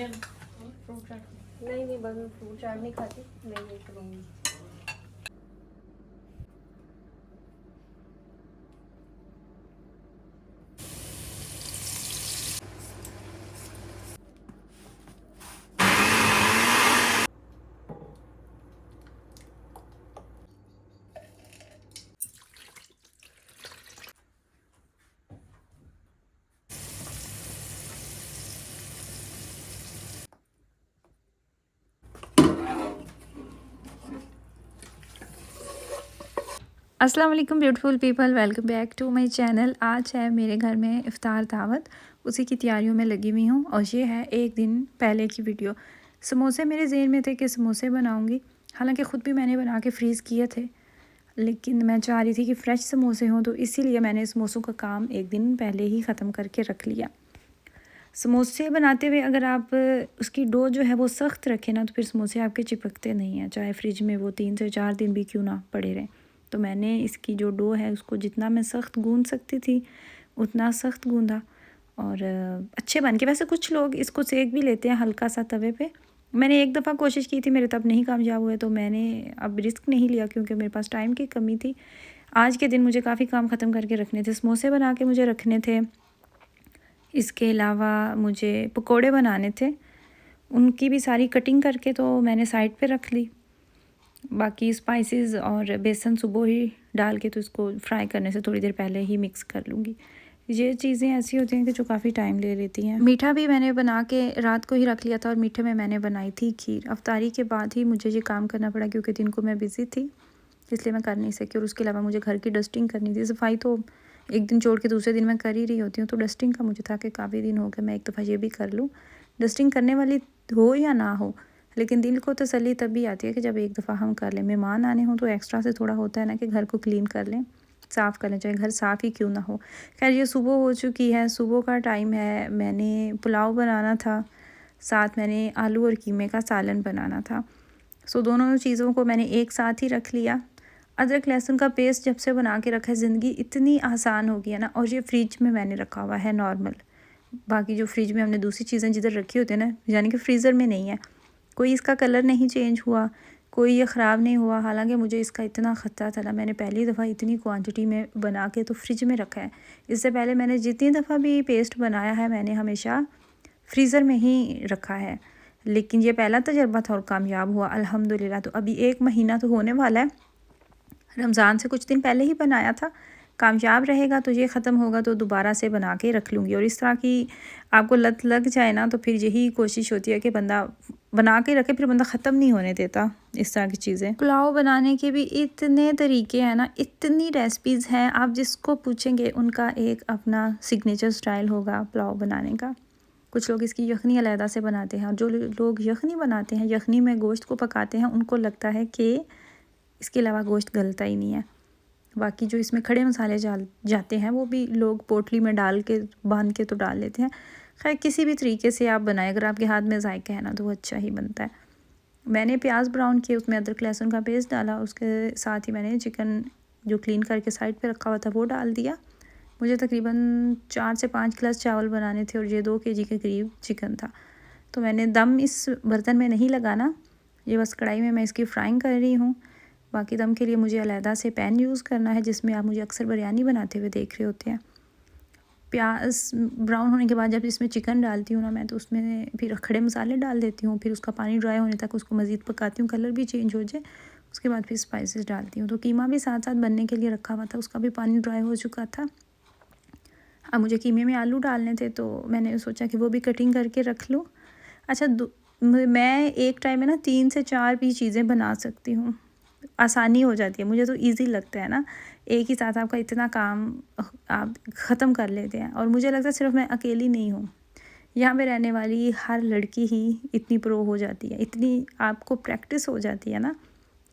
Fruit चाट नहीं नहीं, बस मैं फ्रूट चाट नहीं खाती, मैं ये करूँगी। अस्सलाम वालेकुम beautiful people, welcome back to my channel. आज है मेरे घर में इफ़्तार दावत, उसी की तैयारियों में लगी हुई हूँ। और ये है एक दिन पहले की वीडियो। समोसे मेरे ज़हन में थे कि समोसे बनाऊँगी, हालांकि ख़ुद भी मैंने बना के फ्रीज़ किए थे, लेकिन मैं चाह रही थी कि फ़्रेश समोसे हों, तो इसीलिए मैंने समोसों का काम एक दिन पहले ही ख़त्म करके रख लिया। समोसे बनाते हुए अगर आप उसकी डो जो है वो सख्त रखें ना, तो फिर समोसे आपके चिपकते नहीं हैं, चाहे फ्रिज में वो 3 से 4 दिन भी क्यों ना पड़े रहें। तो मैंने इसकी जो डो है उसको जितना मैं सख्त गूंद सकती थी उतना सख्त गूंदा, और अच्छे बन के। वैसे कुछ लोग इसको सेक भी लेते हैं हल्का सा तवे पे। मैंने एक दफ़ा कोशिश की थी, मेरे तब नहीं कामयाब हुए, तो मैंने अब रिस्क नहीं लिया क्योंकि मेरे पास टाइम की कमी थी। आज के दिन मुझे काफ़ी काम ख़त्म करके रखने थे, समोसे बना के मुझे रखने थे, इसके अलावा मुझे पकोड़े बनाने थे, उनकी भी सारी कटिंग करके तो मैंने साइड पे रख ली। बाकी स्पाइसेस और बेसन सुबह ही डाल के तो इसको फ्राई करने से थोड़ी देर पहले ही मिक्स कर लूँगी। ये चीज़ें ऐसी होती हैं कि जो काफ़ी टाइम ले लेती हैं। मीठा भी मैंने बना के रात को ही रख लिया था, और मीठे में मैंने बनाई थी खीर। अफ्तारी के बाद ही मुझे ये काम करना पड़ा क्योंकि दिन को मैं बिज़ी थी, इसलिए मैं कर नहीं सकी। और उसके अलावा मुझे घर की डस्टिंग करनी थी। सफाई तो एक दिन छोड़ के दूसरे दिन मैं कर ही रही होती हूँ, तो डस्टिंग का मुझे था कि काफ़ी दिन हो गए, मैं एक दफ़ा ये भी कर लूँ। डस्टिंग करने वाली हो या ना हो, लेकिन दिल को तसल्ली तभी आती है कि जब एक दफ़ा हम कर लें। मेहमान आने हों तो एक्स्ट्रा से थोड़ा होता है ना कि घर को क्लीन कर लें, साफ़ कर लें, चाहे घर साफ़ ही क्यों ना हो। खैर, ये सुबह हो चुकी है, सुबह का टाइम है। मैंने पुलाव बनाना था, साथ मैंने आलू और कीमे का सालन बनाना था। सो दोनों चीज़ों को मैंने एक साथ ही रख लिया। अदरक लहसुन का पेस्ट जब से बना के रखा है, ज़िंदगी इतनी आसान हो गई है ना। और ये फ्रिज में मैंने रखा हुआ है नॉर्मल। बाकी जो फ्रिज में हमने दूसरी चीज़ें जिधर रखी होती है ना, यानी कि फ्रीज़र में नहीं है, कोई इसका कलर नहीं चेंज हुआ, कोई ये ख़राब नहीं हुआ। हालांकि मुझे इसका इतना ख़तरा था ना, मैंने पहली दफ़ा इतनी क्वांटिटी में बना के तो फ्रिज में रखा है। इससे पहले मैंने जितनी दफ़ा भी पेस्ट बनाया है, मैंने हमेशा फ्रीज़र में ही रखा है, लेकिन ये पहला तजर्बा था और कामयाब हुआ अल्हम्दुलिल्लाह। तो अभी 1 महीना तो होने वाला है, रमज़ान से कुछ दिन पहले ही बनाया था। कामयाब रहेगा तो ये ख़त्म होगा तो दोबारा से बना के रख लूँगी। और इस तरह की आपको लत लग जाए ना, तो फिर यही कोशिश होती है कि बंदा बना के रखे, फिर बंदा ख़त्म नहीं होने देता इस तरह की चीज़ें। पुलाव बनाने के भी इतने तरीके हैं ना, इतनी रेसिपीज़ हैं, आप जिसको पूछेंगे उनका एक अपना सिग्नेचर स्टाइल होगा पुलाव बनाने का। कुछ लोग इसकी यखनी अलहदा से बनाते हैं, और जो लोग यखनी बनाते हैं, यखनी में गोश्त को पकाते हैं, उनको लगता है कि इसके अलावा गोश्त गलता ही नहीं है। बाकी जो इसमें खड़े मसाले जाते हैं, वो भी लोग पोटली में डाल के बांध के तो डाल लेते हैं। खैर, किसी भी तरीके से आप बनाएं, अगर आपके हाथ में जायका है ना, तो वो अच्छा ही बनता है। मैंने प्याज ब्राउन किए, उसमें अदरक लहसुन का पेस्ट डाला, उसके साथ ही मैंने चिकन जो क्लीन करके साइड पे रखा हुआ था वो डाल दिया। मुझे तकरीबन 4 से 5 गिलास चावल बनाने थे, और ये 2 kg के करीब चिकन था। तो मैंने दम इस बर्तन में नहीं लगाना, ये बस कढ़ाई में मैं इसकी फ्राइंग कर रही हूँ। बाकी दम के लिए मुझे अलहदा से पैन यूज़ करना है, जिसमें आप मुझे अक्सर बिरयानी बनाते हुए देख रहे होते हैं। प्याज ब्राउन होने के बाद जब इसमें चिकन डालती हूँ ना मैं, तो उसमें फिर खड़े मसाले डाल देती हूँ, फिर उसका पानी ड्राई होने तक उसको मज़ीद पकाती हूँ, कलर भी चेंज हो जाए। उसके बाद फिर स्पाइसेस डालती हूँ। तो कीमा भी साथ साथ बनने के लिए रखा हुआ था, उसका भी पानी ड्राई हो चुका था। अब मुझे कीमे में आलू डालने थे, तो मैंने सोचा कि वो भी कटिंग करके रख लूँ। अच्छा, मैं एक टाइम में ना 3 से 4 भी चीज़ें बना सकती हूँ, आसानी हो जाती है, मुझे तो इजी लगता है ना। एक ही साथ आपका इतना काम आप ख़त्म कर लेते हैं, और मुझे लगता है सिर्फ मैं अकेली नहीं हूँ, यहाँ पे रहने वाली हर लड़की ही इतनी प्रो हो जाती है, इतनी आपको प्रैक्टिस हो जाती है ना,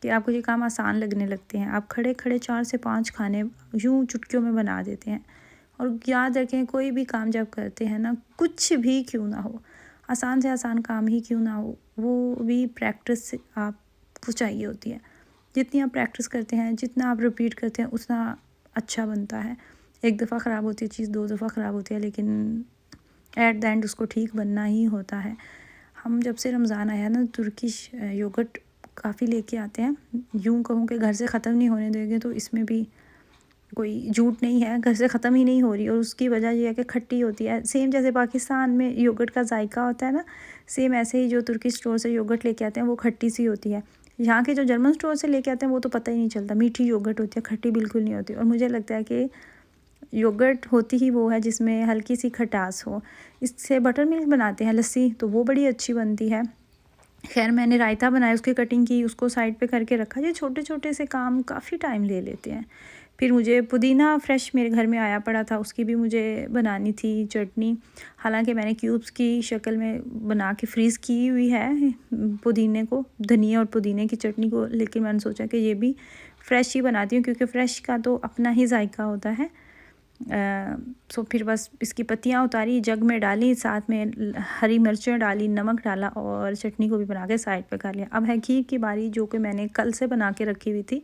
कि आपको ये काम आसान लगने लगते हैं। आप खड़े खड़े 4 से 5 खाने यूँ चुटकियों में बना देते हैं। और याद रखें, कोई भी काम जब करते हैं ना, कुछ भी क्यों ना हो, आसान से आसान काम ही क्यों ना हो, वो भी प्रैक्टिस आपको चाहिए होती है। जितनी आप प्रैक्टिस करते हैं, जितना आप रिपीट करते हैं, उतना अच्छा बनता है। एक दफ़ा ख़राब होती है चीज़, 2 दफ़ा ख़राब होती है, लेकिन एट द एंड उसको ठीक बनना ही होता है। हम जब से रमज़ान आया ना तुर्किश योगर्ट काफ़ी लेके आते हैं। यूँ कहूँ कि घर से ख़त्म नहीं होने देंगे, तो इसमें भी कोई झूठ नहीं है, घर से ख़त्म ही नहीं हो रही। और उसकी वजह ये है कि खट्टी होती है, सेम जैसे पाकिस्तान में योगर्ट का जायका होता है ना, सेम ऐसे ही जो तुर्की स्टोर से योगर्ट लेके आते हैं वो खट्टी सी होती है। यहाँ के जो जर्मन स्टोर से लेके आते हैं वो तो पता ही नहीं चलता, मीठी योगर्ट होती है, खट्टी बिल्कुल नहीं होती। और मुझे लगता है कि योगर्ट होती ही वो है जिसमें हल्की सी खटास हो। इससे बटर मिल्क बनाते हैं लस्सी, तो वो बड़ी अच्छी बनती है। खैर मैंने रायता बनाया, उसकी कटिंग की, उसको साइड पे करके रखा। ये छोटे छोटे से काम काफ़ी टाइम ले लेते हैं। फिर मुझे पुदीना फ्रेश मेरे घर में आया पड़ा था, उसकी भी मुझे बनानी थी चटनी। हालांकि मैंने क्यूब्स की शक्ल में बना के फ्रीज़ की हुई है पुदीने को, धनिया और पुदीने की चटनी को, लेकिन मैंने सोचा कि ये भी फ़्रेश ही बनाती हूँ क्योंकि फ़्रेश का तो अपना ही जायका होता है। सो फिर बस इसकी पत्तियाँ उतारी, जग में डाली, साथ में हरी मिर्चें डाली, नमक डाला और चटनी को भी बना के साइड पे कर लिया। अब है खीर की बारी, जो कि मैंने कल से बना के रखी हुई थी।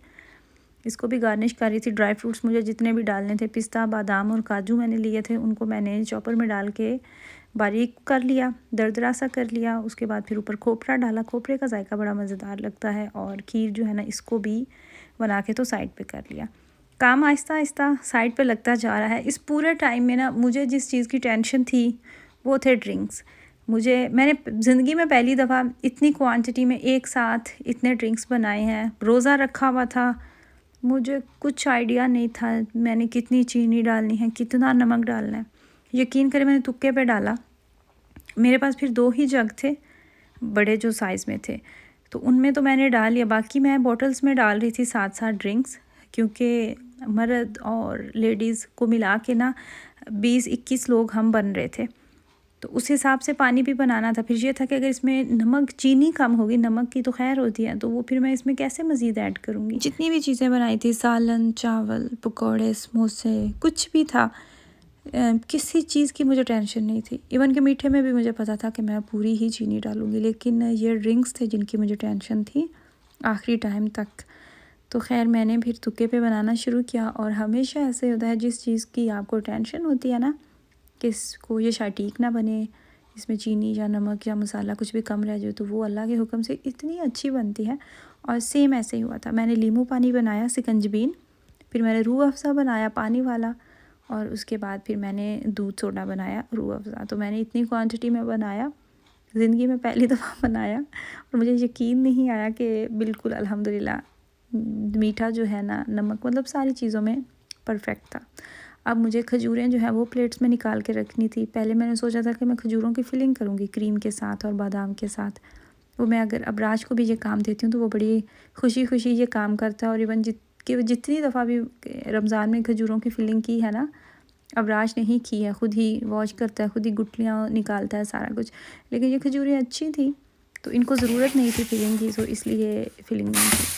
इसको भी गार्निश कर रही थी। ड्राई फ्रूट्स मुझे जितने भी डालने थे, पिस्ता, बादाम और काजू मैंने लिए थे, उनको मैंने चॉपर में डाल के बारीक कर लिया, दरदरा सा कर लिया। उसके बाद फिर ऊपर खोपरा डाला। खोपरे का जायका बड़ा मज़ेदार लगता है। और खीर जो है ना, इसको भी बना के तो साइड पे कर लिया। काम आहिस्ता आहिस्ता साइड पे लगता जा रहा है। इस पूरे टाइम में ना मुझे जिस चीज़ की टेंशन थी वो थे ड्रिंक्स। मैंने ज़िंदगी में पहली दफ़ा इतनी क्वांटिटी में एक साथ इतने ड्रिंक्स बनाए हैं। रोज़ा रखा हुआ था, मुझे कुछ आइडिया नहीं था मैंने कितनी चीनी डालनी है, कितना नमक डालना है। यकीन करें मैंने तुक्के पे डाला। मेरे पास फिर 2 ही जग थे, बड़े जो साइज़ में थे, तो उनमें तो मैंने डाल लिया। बाकी मैं बॉटल्स में डाल रही थी साथ साथ ड्रिंक्स, क्योंकि मर्द और लेडीज़ को मिला के ना 20-21 लोग हम बन रहे थे, तो उस हिसाब से पानी भी बनाना था। फिर ये था कि अगर इसमें नमक चीनी कम होगी, नमक की तो खैर होती है, तो वो फिर मैं इसमें कैसे मज़ीद ऐड करूँगी। जितनी भी चीज़ें बनाई थी, सालन, चावल, पकौड़े, समोसे, कुछ भी था, किसी चीज़ की मुझे टेंशन नहीं थी। इवन कि मीठे में भी मुझे पता था कि मैं पूरी ही चीनी डालूँगी, लेकिन ये ड्रिंक्स थे जिनकी मुझे टेंशन थी आखिरी टाइम तक। तो खैर मैंने फिर तुक्के पे बनाना शुरू किया। और हमेशा ऐसे होता है, जिस चीज़ की आपको टेंशन होती है ना, किसको ये शायद ठीक ना बने, इसमें चीनी या नमक या मसाला कुछ भी कम रह जाए, तो वो अल्लाह के हुक्म से इतनी अच्छी बनती है। और सेम ऐसे ही हुआ था। मैंने नींबू पानी बनाया सिकंजबीन, फिर मैंने रूह अफ़ज़ा बनाया पानी वाला, और उसके बाद फिर मैंने दूध सोडा बनाया रूह अफ़ज़ा। तो मैंने इतनी क्वांटिटी में बनाया, ज़िंदगी में पहली दफ़ा बनाया, और मुझे यकीन नहीं आया कि बिल्कुल अल्हम्दुलिल्लाह मीठा जो है ना, नमक, मतलब सारी चीज़ों में परफेक्ट था। अब मुझे खजूरें जो है वो प्लेट्स में निकाल के रखनी थी। पहले मैंने सोचा था कि मैं खजूरों की फिलिंग करूँगी क्रीम के साथ और बादाम के साथ। वो मैं अगर अबराज को भी ये काम देती हूँ तो वो बड़ी खुशी खुशी ये काम करता है। और इवन जितनी दफ़ा भी रमज़ान में खजूरों की फिलिंग की है ना, अबराज ने ही की है, ख़ुद ही वॉश करता है, ख़ुद ही गुठलियाँ निकालता है, सारा कुछ। लेकिन ये खजूरें अच्छी थी तो इनको ज़रूरत नहीं थी फिलिंग की, तो इसलिए फिलिंग नहीं थी।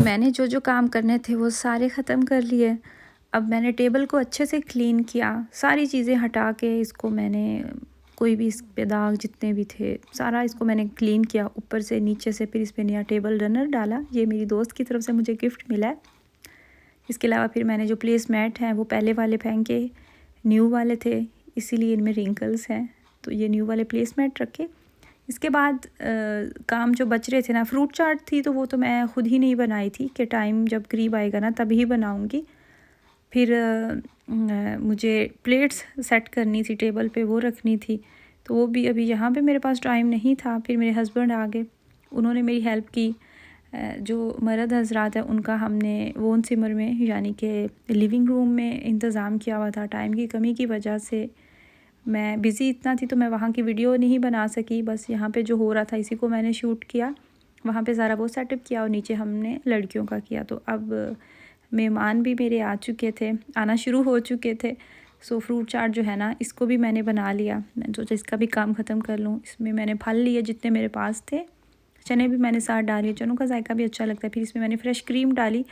मैंने जो जो काम करने थे वो सारे ख़त्म कर लिए। अब मैंने टेबल को अच्छे से क्लीन किया, सारी चीज़ें हटा के इसको मैंने, कोई भी इस पे दाग जितने भी थे सारा इसको मैंने क्लीन किया ऊपर से नीचे से। फिर इस पे नया टेबल रनर डाला, ये मेरी दोस्त की तरफ से मुझे गिफ्ट मिला है। इसके अलावा फिर मैंने जो प्लेस मैट हैं वो पहले वाले फेंके, न्यू वाले थे इसीलिए इनमें रिंकल्स हैं, तो ये न्यू वाले प्लेस मैट रखे। इसके बाद काम जो बच रहे थे ना, फ्रूट चाट थी तो वो तो मैं ख़ुद ही नहीं बनाई थी कि टाइम जब करीब आएगा ना तभी बनाऊंगी। फिर मुझे प्लेट्स सेट करनी थी टेबल पे, वो रखनी थी, तो वो भी अभी यहाँ पे मेरे पास टाइम नहीं था। फिर मेरे हस्बैंड आ गए, उन्होंने मेरी हेल्प की। जो मर्द हजरात हैं उनका हमने वोन सिमर में, यानी कि लिविंग रूम में इंतज़ाम किया हुआ था। टाइम की कमी की वजह से मैं बिज़ी इतना थी तो मैं वहाँ की वीडियो नहीं बना सकी, बस यहाँ पे जो हो रहा था इसी को मैंने शूट किया। वहाँ पे सारा वो सेटअप किया और नीचे हमने लड़कियों का किया। तो अब मेहमान भी मेरे आ चुके थे, आना शुरू हो चुके थे। सो फ्रूट चाट जो है ना, इसको भी मैंने बना लिया। मैंने सोचा इसका भी काम ख़त्म कर लूँ। इसमें मैंने फल लिए जितने मेरे पास थे, चने भी मैंने साथ डाले, चनों का जायका भी अच्छा लगता है। फिर इसमें मैंने फ्रेश क्रीम डाली,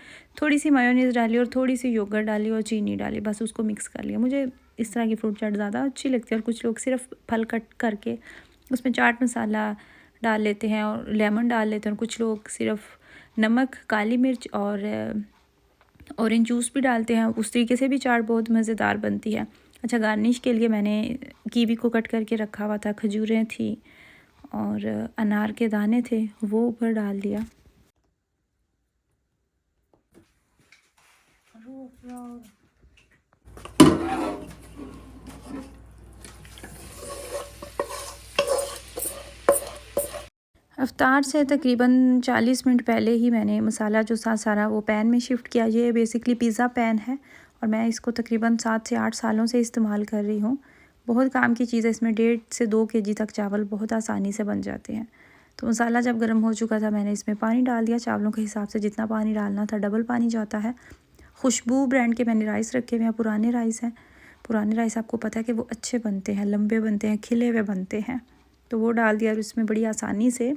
थोड़ी सी मायोनीज़ डाली और थोड़ी सी योगर्ट डाली और चीनी डाली, बस उसको मिक्स कर लिया। मुझे इस तरह की फ्रूट चाट ज़्यादा अच्छी लगती है। और कुछ लोग सिर्फ फल कट करके उसमें चाट मसाला डाल लेते हैं और लेमन डाल लेते हैं, और कुछ लोग सिर्फ नमक, काली मिर्च और ऑरेंज जूस भी डालते हैं। उस तरीके से भी चाट बहुत मज़ेदार बनती है। अच्छा, गार्निश के लिए मैंने कीवी को कट करके रखा हुआ था, खजूरें थी और अनार के दाने थे, वो ऊपर डाल दिया। अफ्तार से तकरीबन 40 मिनट पहले ही मैंने मसाला जो था सारा वो पैन में शिफ्ट किया। ये बेसिकली पिज़्ज़ा पैन है और मैं इसको तकरीबन 7 से 8 सालों से इस्तेमाल कर रही हूँ। बहुत काम की चीज़ है, इसमें 1.5 से 2 केजी तक चावल बहुत आसानी से बन जाते हैं। तो मसाला जब गर्म हो चुका था मैंने इसमें पानी डाल दिया, चावलों के हिसाब से जितना पानी डालना था डबल पानी जाता है। खुशबू ब्रांड के मैंने राइस रखे हुए हैं, पुराने राइस हैं। पुराने राइस आपको पता है कि वो अच्छे बनते हैं, लंबे बनते हैं, खिले हुए बनते हैं। तो वो डाल दिया और इसमें बड़ी आसानी से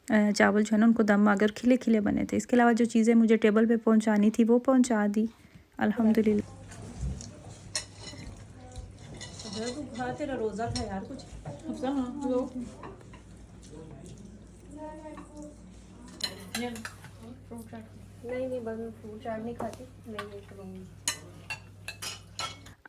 चावल जो है ना उनको दम अगर खिले खिले बने थे। इसके अलावा जो चीज़ें मुझे टेबल पे पहुंचानी थी वो पहुंचा दी अल्हम्दुलिल्लाह। तेरा रोज़ा था यार कुछ फ्रूट चाट नहीं बस मैं फ्रूट चाट नहीं खाती, मैं ये करूँगी।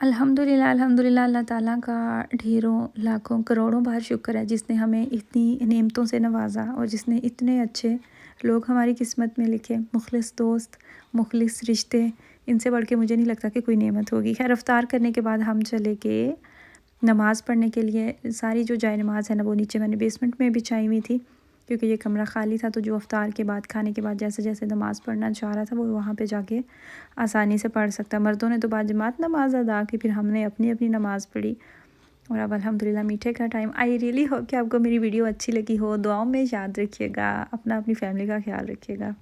अल्हम्दुलिल्लाह अल्हम्दुलिल्लाह, अल्लाह ताला का ढेरों लाखों करोड़ों बार शुक्र है जिसने हमें इतनी नेमतों से नवाजा और जिसने इतने अच्छे लोग हमारी किस्मत में लिखे, मुखलिस दोस्त, मुखलिस रिश्ते। इनसे बढ़ के मुझे नहीं लगता कि कोई नेमत होगी। खैर, अफ्तार करने के बाद हम चले गए नमाज़ पढ़ने के लिए। सारी जो जाए नमाज़ है ना वो नीचे मैंने बेसमेंट में बिछाई हुई थी क्योंकि ये कमरा खाली था। तो जो अफ्तार के बाद खाने के बाद जैसे जैसे नमाज़ पढ़ना चाह रहा था वो वहाँ पे जाके आसानी से पढ़ सकता। मर्दों ने तो बाद जमात नमाज अदा की, फिर हमने अपनी अपनी नमाज़ पढ़ी और अब अल्हम्दुलिल्लाह मीठे का टाइम। आई रियली होप कि आपको मेरी वीडियो अच्छी लगी हो। दुआओं में याद रखिएगा, अपनी फैमिली का ख्याल रखिएगा।